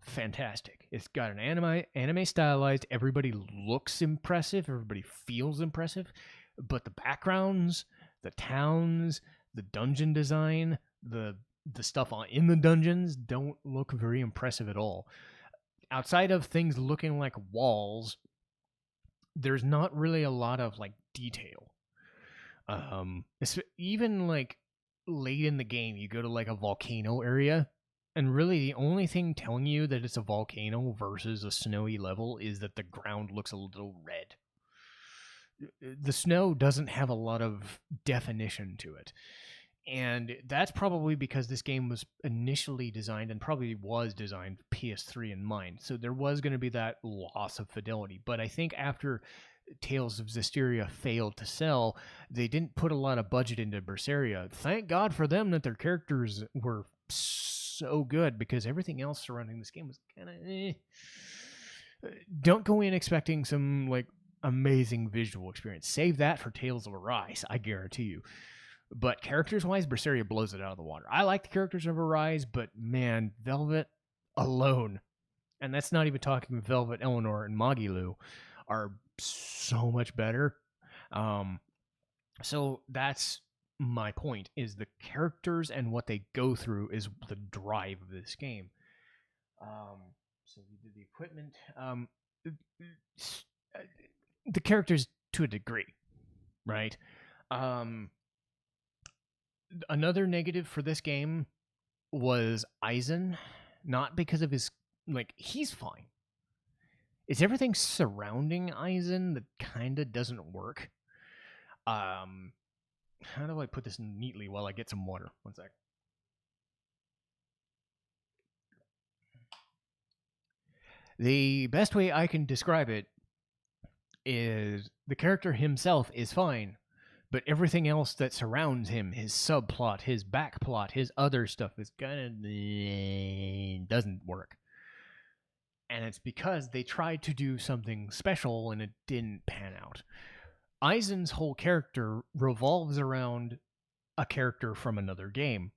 fantastic. It's got an anime stylized. Everybody looks impressive. Everybody feels impressive. But the backgrounds, the towns, the dungeon design, the stuff in the dungeons don't look very impressive at all. Outside of things looking like walls, there's not really a lot of like detail. Even like late in the game, you go to like a volcano area, and really the only thing telling you that it's a volcano versus a snowy level is that the ground looks a little red. The snow doesn't have a lot of definition to it. And that's probably because this game was initially designed and probably was designed PS3 in mind. So there was going to be that loss of fidelity. But I think after Tales of Zestiria failed to sell, they didn't put a lot of budget into Berseria. Thank God for them that their characters were so good, because everything else surrounding this game was kind of Don't go in expecting some like amazing visual experience. Save that for Tales of Arise, I guarantee you. But characters-wise, Berseria blows it out of the water. I like the characters of Arise, but man, Velvet alone, and that's not even talking Velvet, Eleanor, and Magilu, are so much better. So that's my point, is the characters and what they go through is the drive of this game. So we did the equipment. The characters to a degree, right? Another negative for this game was Aizen, not because of his, like, he's fine. It's everything surrounding Aizen that kind of doesn't work. How do I put this neatly while I get some water? One sec. The best way I can describe it is the character himself is fine, but everything else that surrounds him, his subplot, his backplot, his other stuff, is kind of doesn't work. And it's because they tried to do something special and it didn't pan out. Aizen's whole character revolves around a character from another game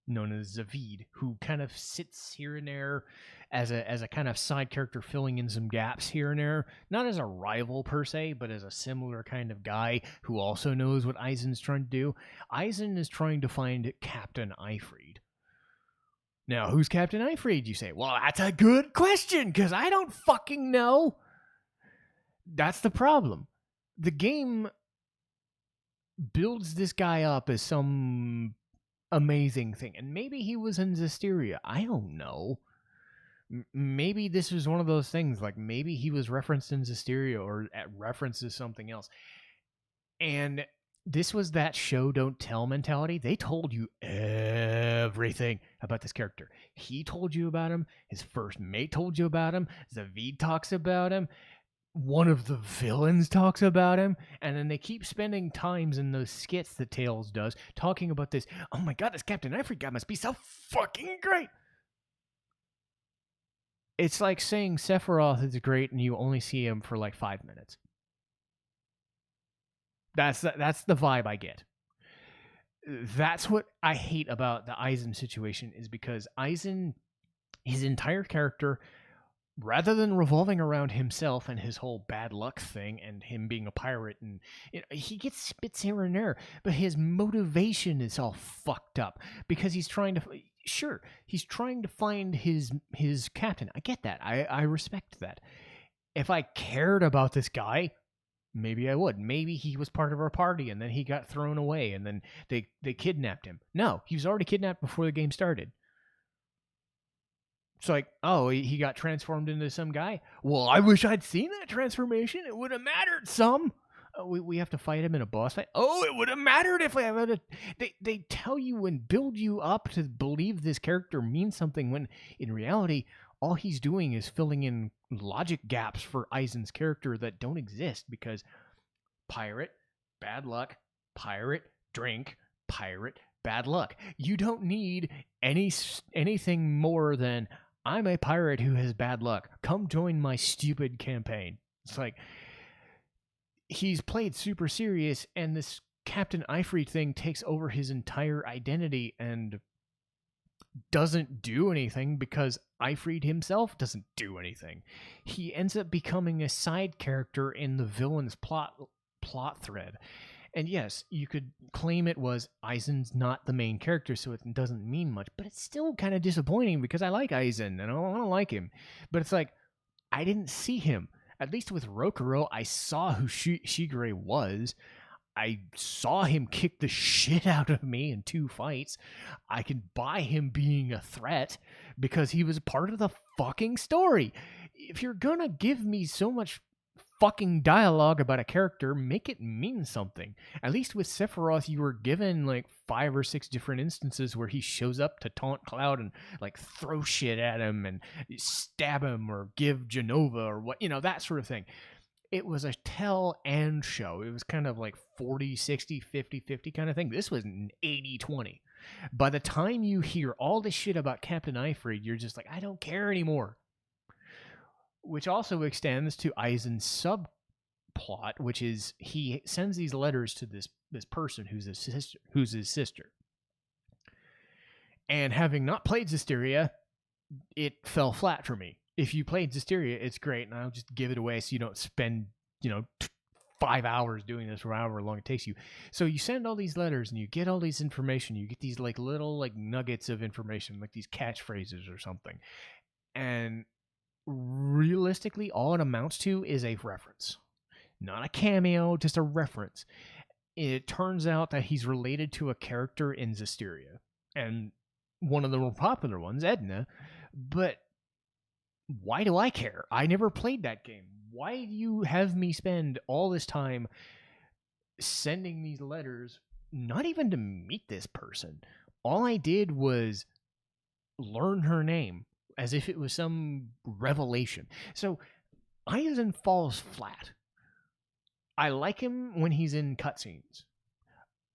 known as Zavid, who kind of sits here and there as a kind of side character filling in some gaps here and there, not as a rival per se, but as a similar kind of guy who also knows what Aizen's trying to do. Aizen is trying to find Captain Eifried. Now, who's Captain Eifried, you say? Well, that's a good question, because I don't fucking know. That's the problem. The game builds this guy up as some amazing thing, and maybe he was in Zestiria. I don't know. Maybe this was one of those things, like maybe he was referenced in Zestiria or references something else. And this was that show don't tell mentality. They told you everything about this character. He told you about him. His first mate told you about him. Zavid talks about him. One of the villains talks about him. And then they keep spending times in those skits that Tails does talking about this. Oh my god, this Captain Eifried guy must be so fucking great. It's like saying Sephiroth is great and you only see him for like 5 minutes. That's the vibe I get. That's what I hate about the Aizen situation, is because Aizen, his entire character, rather than revolving around himself and his whole bad luck thing and him being a pirate, and he gets spits here and there, but his motivation is all fucked up because he's trying to find his captain. I get that. I respect that. If I cared about this guy, maybe I would. Maybe he was part of our party and then he got thrown away and then they kidnapped him. No, he was already kidnapped before the game started. It's like, oh, he got transformed into some guy? Well, I wish I'd seen that transformation. It would have mattered some. We have to fight him in a boss fight? Oh, it would have mattered if I had They tell you and build you up to believe this character means something when in reality, all he's doing is filling in logic gaps for Aizen's character that don't exist, because pirate, bad luck, pirate, drink, pirate, bad luck. You don't need anything more than, I'm a pirate who has bad luck. Come join my stupid campaign. It's like, he's played super serious, and this Captain Eifried thing takes over his entire identity and doesn't do anything because Eifried himself doesn't do anything. He ends up becoming a side character in the villain's plot thread. And yes, you could claim it was Aizen's not the main character, so it doesn't mean much, but it's still kind of disappointing because I like Aizen and I want to like him. But it's like, I didn't see him. At least with Rokuro, I saw who Shigure was. I saw him kick the shit out of me in 2 fights. I could buy him being a threat because he was part of the fucking story. If you're gonna give me so much fucking dialogue about a character, make it mean something. At least with Sephiroth, you were given like 5 or 6 different instances where he shows up to taunt Cloud and like throw shit at him and stab him or give Genova or what, that sort of thing. It was a tell and show. It was kind of like 40, 60, 50, 50 kind of thing. This was an 80, 20. By the time you hear all this shit about Captain Eifried, you're just like, I don't care anymore. Which also extends to Aizen's subplot, which is he sends these letters to this person who's his sister. And having not played Zestiria, it fell flat for me. If you played Zestiria, it's great, and I'll just give it away so you don't spend, 5 hours doing this or however long it takes you. So you send all these letters and you get all these information. You get these like little like nuggets of information, like these catchphrases or something. And realistically, all it amounts to is a reference. Not a cameo, just a reference. It turns out that he's related to a character in Zestiria. And one of the more popular ones, Edna. But why do I care? I never played that game. Why do you have me spend all this time sending these letters, not even to meet this person? All I did was learn her name as if it was some revelation. So Aizen falls flat. I like him when he's in cutscenes.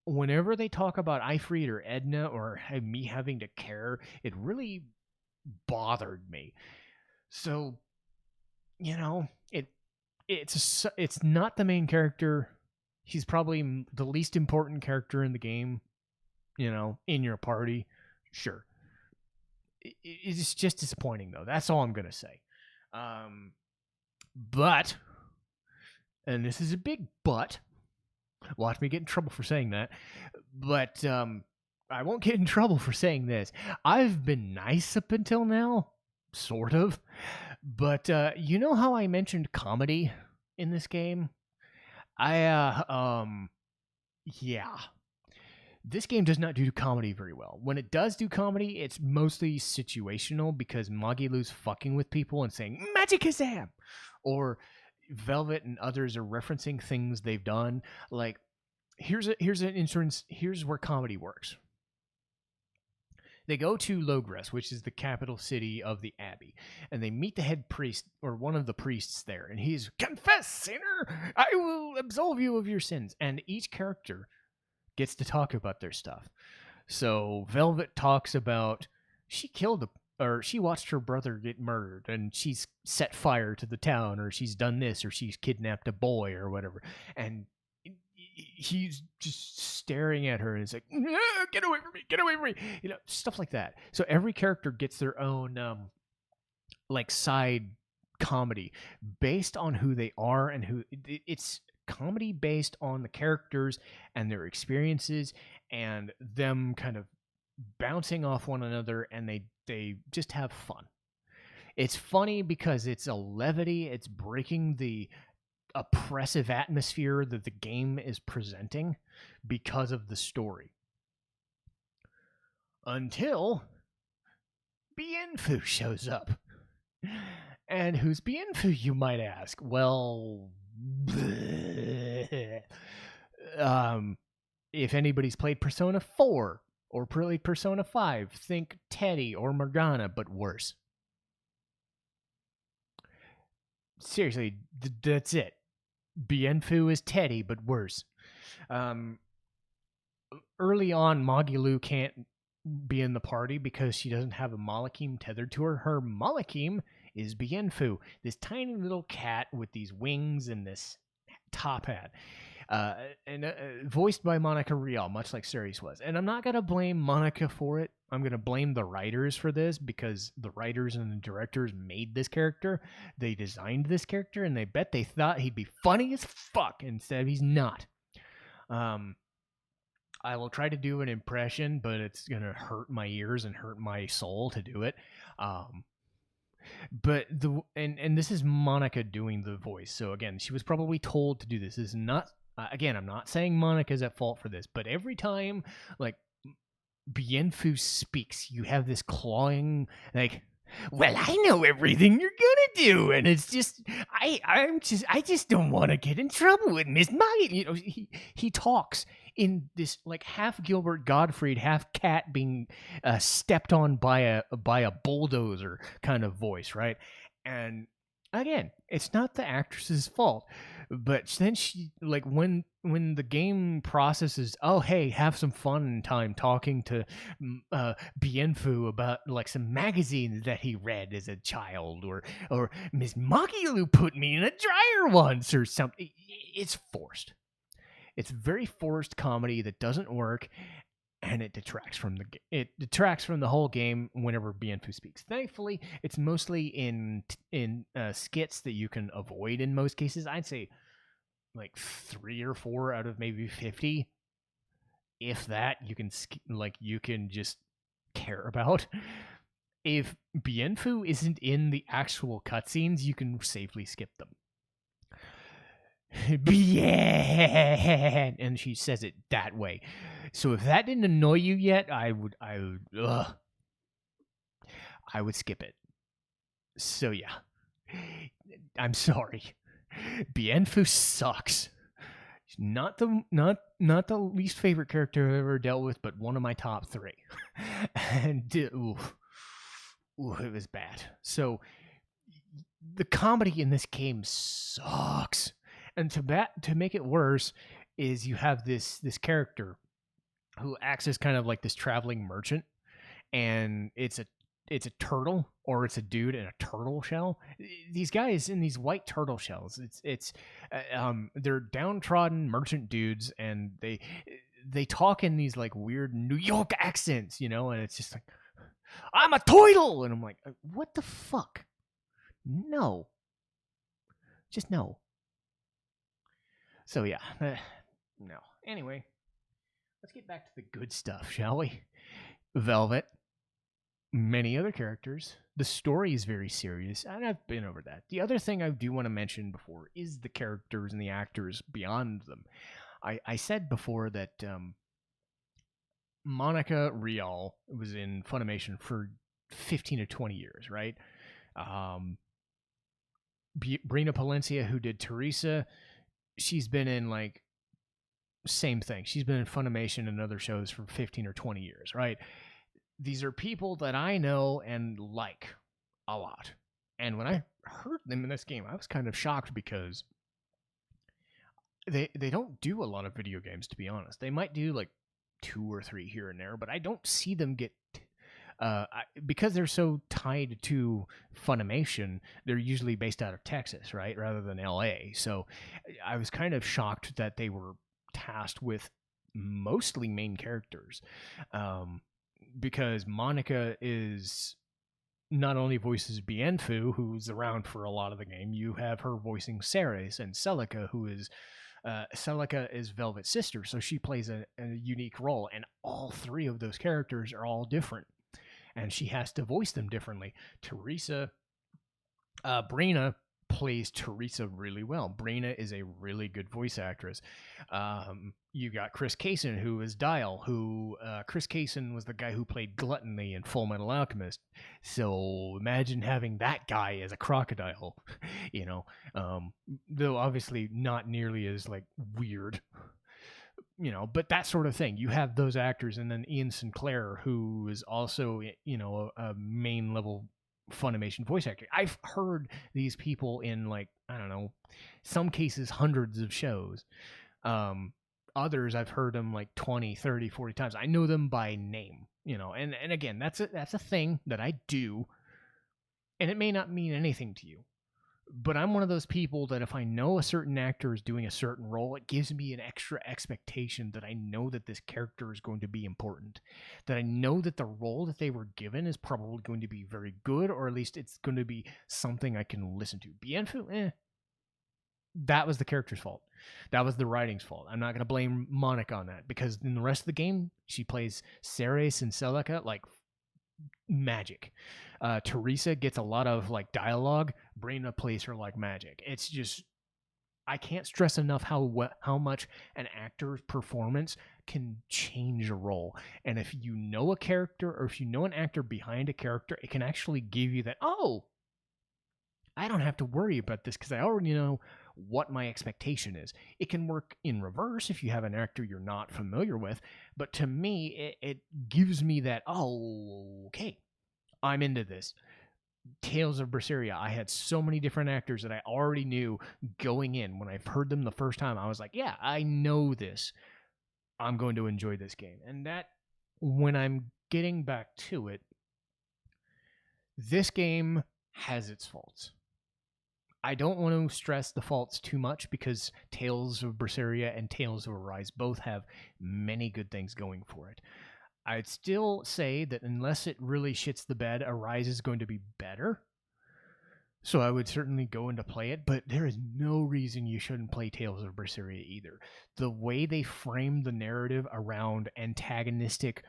Whenever they talk about Eifried or Edna or me having to care, it really bothered me. So, it's not the main character. He's probably the least important character in the game, in your party. Sure. It's just disappointing, though. That's all I'm going to say. But, and this is a big but, watch me get in trouble for saying that, but I won't get in trouble for saying this. I've been nice up until now. Sort of. But you know how I mentioned comedy in this game? Yeah. This game does not do comedy very well. When it does do comedy, it's mostly situational because Magilu's fucking with people and saying, Magikazam! Or Velvet and others are referencing things they've done. Like, here's an instance, here's where comedy works. They go to Logres, which is the capital city of the Abbey, and they meet the head priest, or one of the priests there, and he's, confess, sinner! I will absolve you of your sins. And each character gets to talk about their stuff. So Velvet talks about, she killed she watched her brother get murdered, and she's set fire to the town, or she's done this, or she's kidnapped a boy, or whatever, and he's just staring at her, and it's like, get away from me, get away from me, stuff like that. So every character gets their own like side comedy based on who they are, and who it's comedy based on the characters and their experiences and them kind of bouncing off one another, and they just have fun. It's funny because it's a levity, it's breaking the oppressive atmosphere that the game is presenting because of the story. Until Bienfu shows up. And who's Bienfu, you might ask? Well, if anybody's played Persona 4 or played Persona 5, think Teddy or Morgana, but worse. Seriously, that's it. Bienfu is Teddy, but worse. Early on, Magilu can't be in the party because she doesn't have a Malakim tethered to her. Her Malakim is Bienfu, this tiny little cat with these wings and this top hat. And voiced by Monica Rial, much like Ceres was. And I'm not going to blame Monica for it. I'm going to blame the writers for this, because the writers and the directors made this character. They designed this character, and they bet they thought he'd be funny as fuck. Instead, he's not. I will try to do an impression, but it's going to hurt my ears and hurt my soul to do it. But and this is Monica doing the voice. So again, she was probably told to do this. This is not, again, I'm not saying Monica's at fault for this, but every time like Bienfu speaks, you have this clawing, like, well, I know everything you're gonna do, and it's just I just don't want to get in trouble with Miss Maggie. He talks in this like half Gilbert Gottfried, half cat being stepped on by a bulldozer kind of voice, right? And again, it's not the actress's fault, but then she, like, when the game processes, oh hey, have some fun time talking to Bienfu about like some magazines that he read as a child, or Miss Magilu put me in a dryer once, or something. It's forced. It's very forced comedy that doesn't work, and it detracts from the whole game whenever Bienfu speaks. Thankfully, it's mostly in skits that you can avoid in most cases. I'd say like 3 or 4 out of maybe 50, if that, you can just care about. If Bienfu isn't in the actual cutscenes, you can safely skip them. Bien, and she says it that way. So if that didn't annoy you yet, I would skip it. So yeah, I'm sorry. Bienfu sucks. She's not the least favorite character I've ever dealt with, but one of my top 3. And it was bad. So the comedy in this game sucks. And to make it worse is you have this character who acts as kind of like this traveling merchant, and it's a turtle, or it's a dude in a turtle shell. These guys in these white turtle shells, they're downtrodden merchant dudes, and they talk in these like weird New York accents, and it's just like, I'm a turtle, and I'm like, what the fuck? No, just no. So yeah, no. Anyway, let's get back to the good stuff, shall we? Velvet, many other characters. The story is very serious, and I've been over that. The other thing I do want to mention before is the characters and the actors beyond them. I said before that Monica Rial was in Funimation for 15 to 20 years, right? Brina Palencia, who did Teresa, she's been in like same thing. She's been in Funimation and other shows for 15 or 20 years, right? These are people that I know and like a lot. And when I heard them in this game, I was kind of shocked because they don't do a lot of video games, to be honest. They might do like 2 or 3 here and there, but I don't see them get Because they're so tied to Funimation, they're usually based out of Texas, right, rather than LA. So I was kind of shocked that they were tasked with mostly main characters, because Monica is not only voices Bienfu, who's around for a lot of the game. You have her voicing Ceres, and Celica, who is Celica is Velvet's sister, so she plays a unique role, and all three of those characters are all different, and she has to voice them differently. Brina plays Teresa really well. Brina is a really good voice actress. You got Chris Kaysen, who is Dial, Chris Kaysen was the guy who played Gluttony in Full Metal Alchemist. So imagine having that guy as a crocodile, though obviously not nearly as like weird, but that sort of thing. You have those actors, and then Ian Sinclair, who is also, a main level Funimation voice actor. I've heard these people in, like, I don't know, some cases hundreds of shows. Others I've heard them like 20, 30, 40 times. I know them by name, and again, that's a thing that I do, and it may not mean anything to you. But I'm one of those people that if I know a certain actor is doing a certain role, it gives me an extra expectation that I know that this character is going to be important, that I know that the role that they were given is probably going to be very good, or at least it's going to be something I can listen to. Bienfu, that was the character's fault. That was the writing's fault. I'm not going to blame Monica on that, because in the rest of the game, she plays Ceres and Celica like magic. Teresa gets a lot of like dialogue. Brina plays her like magic. It's just, I can't stress enough how much an actor's performance can change a role. And if you know a character, or if you know an actor behind a character, it can actually give you that, oh, I don't have to worry about this because I already know what my expectation is. It can work in reverse if you have an actor you're not familiar with, but to me, it gives me that, oh, okay, I'm into this. Tales of Berseria, I had so many different actors that I already knew going in. When I've heard them the first time, I was like, yeah, I know this. I'm going to enjoy this game. And that, when I'm getting back to it, this game has its faults. I don't want to stress the faults too much, because Tales of Berseria and Tales of Arise both have many good things going for it. I'd still say that unless it really shits the bed, Arise is going to be better. So I would certainly go in to play it, but there is no reason you shouldn't play Tales of Berseria either. The way they frame the narrative around antagonistic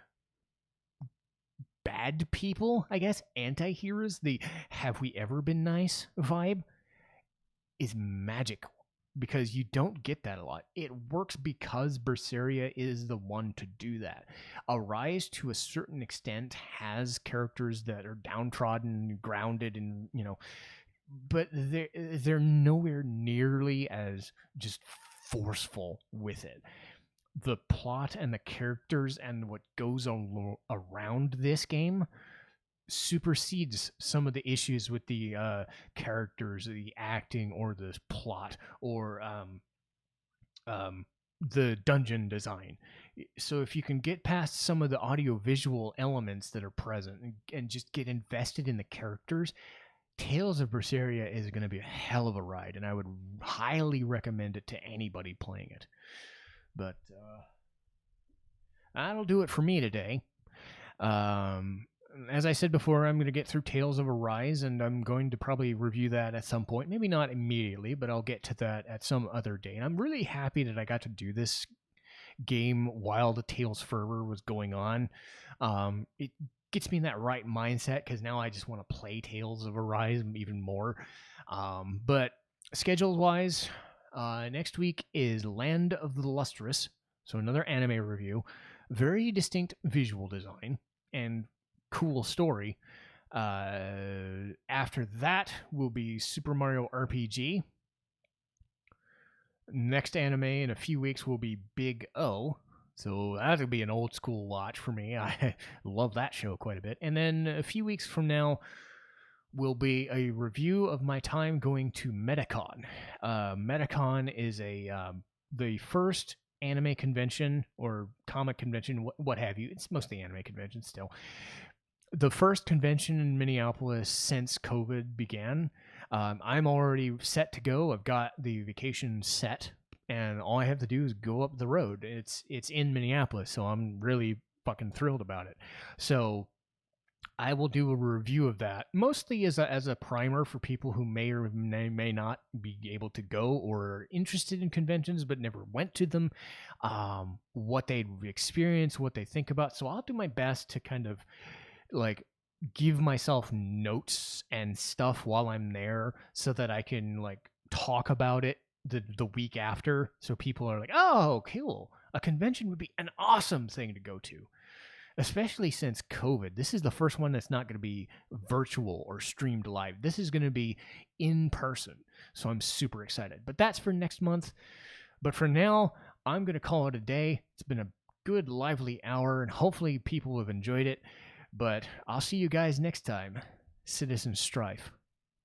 bad people, I guess, anti-heroes, the have we ever been nice vibe, is magical, because you don't get that a lot. It works because Berseria is the one to do that. Arise, to a certain extent, has characters that are downtrodden, grounded, and, but they're nowhere nearly as just forceful with it. The plot and the characters and what goes on around this game supersedes some of the issues with the characters, the acting, or the plot, or the dungeon design. So if you can get past some of the audio-visual elements that are present and just get invested in the characters, Tales of Berseria is going to be a hell of a ride, and I would highly recommend it to anybody playing it. But that'll do it for me today. As I said before, I'm going to get through Tales of Arise, and I'm going to probably review that at some point. Maybe not immediately, but I'll get to that at some other day. And I'm really happy that I got to do this game while the Tales fervor was going on. It gets me in that right mindset, because now I just want to play Tales of Arise even more. But schedule-wise, next week is Land of the Lustrous, so another anime review. Very distinct visual design and cool story. After that will be Super Mario RPG. Next anime in a few weeks will be Big O. So that'll be an old school watch for me. I love that show quite a bit. And then a few weeks from now will be a review of my time going to MetaCon. MetaCon is the first anime convention or comic convention, what have you. It's mostly anime convention still, the first convention in Minneapolis since COVID began. I'm already set to go. I've got the vacation set, and all I have to do is go up the road. It's in Minneapolis, so I'm really fucking thrilled about it. So I will do a review of that, mostly as a primer for people who may or may not be able to go or are interested in conventions but never went to them, what they'd experience, what they think about. So I'll do my best to kind of like give myself notes and stuff while I'm there so that I can like talk about it the week after, so people are like, oh, cool, a convention would be an awesome thing to go to, especially since COVID. This is the first one that's not going to be virtual or streamed live. This is going to be in person. So I'm super excited. But that's for next month. But for now, I'm going to call it a day. It's been a good, lively hour, and hopefully people have enjoyed it. But I'll see you guys next time. Citizen Strife,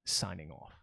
signing off.